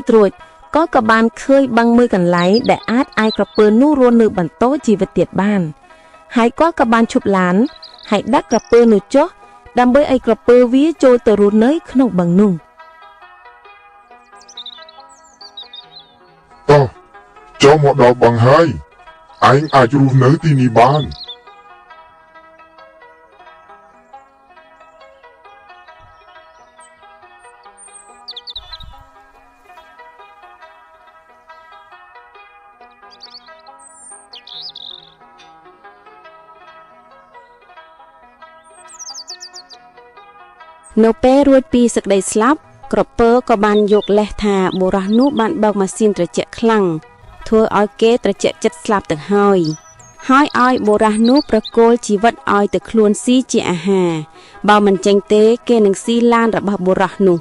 ទរួចគាត់ក៏បានឃើញបឹងមួយកន្លែងដែលអាចឲ្យក្រពើនោះរស់នៅបន្តជីវិតទៀតបានហើយគាត់ក៏បានឈប់ឡានហើយដាក់ក្រពើនោះចុះដើម្បីឲ្យក្រពើវាចូលទៅរស់នៅក្នុងបឹងនោះតោះចូលមកដល់បឹងហើយឯងអាចរស់នៅទីនេះបាននៅពេលរួចពីសេចក្តីស្លាប់ក្រពើក៏បានយកលេសថាបុរសនោះបានបើកម៉ាស៊ីនត្រជាក់ខ្លាំងធ្វើឲ្យគេត្រជាក់ចិត្តស្លាប់ទៅហើយឲ្យបុរសនោះប្រគល់ជីវិតឲ្យទៅខ្លួនស៊ីជាអាហារបើមិនចេញទេគេនឹងស៊ីឡានរបស់បុរសនោះ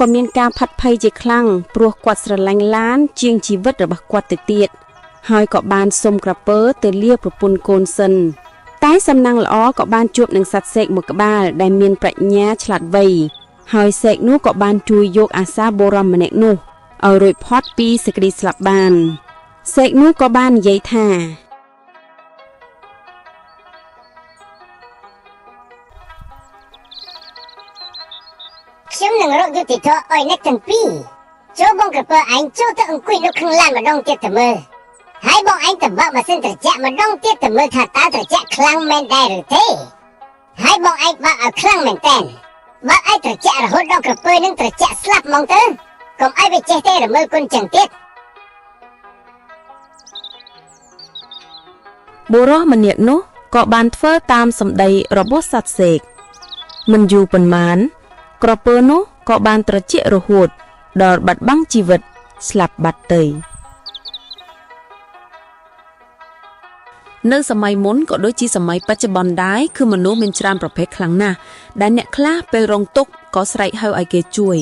ក៏មានការផាត់ភ័យជាខ្លាំងព្រោះគាត់ស្រឡាញ់ឡានជាងជីវិតរបស់គាត់ទៅទៀតហើយក៏បានសុំក្រពើទៅលាប្រពន្ធកូនសិនតែសំណាងល្អក៏បានជួបនឹងសត្វសេកមួយក្បាលដែលមានប្រាជ្ញាឆ្លាតវៃហើយសេកនោះក៏បានជួយយកអាសាបុរសម្នាក់នោះឲ្យរួចផុតពីសេចក្តីស្លាប់បានសេកនោះក៏បាននិយាយថាខ្ញុំនឹងរកយុត្តិធម៌ឲ្យអ្នកទាំងពីរចូលបងក្រពើឯងចូលទៅអង្គុយនៅក្នុងឡានម្ដងទៀតទៅមើលហើយបងឯងទៅបើកម៉ាស៊ីនត្រជាក់ម្ដងទៀតទៅមើលថាតើត្រជាក់ខ្លាំងមែនដែរឬទេហើយបងឯងបើកឲ្យខ្លាំងមែនតើបើកឲ្យត្រជាក់រហូតដល់ក្រពើនឹងត្រជាក់ស្លាប់ហ្មងទៅកុំឲ្យវាចេះទេរមើលគុណចឹងទៀតបុរសម្នាក់នោះក៏បានធ្វើតាមសម្ដីរបស់សត្វសេកមិនយូរប៉ុន្មានក្រពើនោះក៏បានត្រជាក់រហូតដល់បាត់បង់ជីវិតស្លាប់បាត់ទៅនៅសម័យមុនក៏ដូចជាសម័យបច្ចុប្បន្នដែរគឺមនុស្សមានច្រើនប្រភេទខ្លាំងណាស់ដែលអ្នកខ្លះពេលរងទុក្ខក៏ស្រែកហៅឲ្យគេជួយ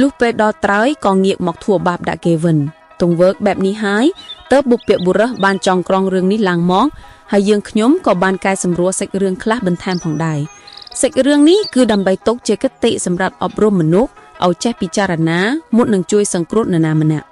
លុះពេលដល់ត្រើយក៏ងាកមកធ្វើបាបដាក់គេវិញទង្វើបែបនេះហើយទើបបុព្វបុរសបានចងក្រងរឿងនេះឡើងមកហើយយើងខ្ញុំក៏បានកែសម្រួលសាច់រឿងខ្លះបន្ថែមផងដែរសាច់រឿងនេះគឺដើម្បីទុកជាគតិសម្រាប់អប់រំមនុស្សឲ្យចេះពិចារណាមុននឹងជួយសង្គ្រោះនរណាម្នាក់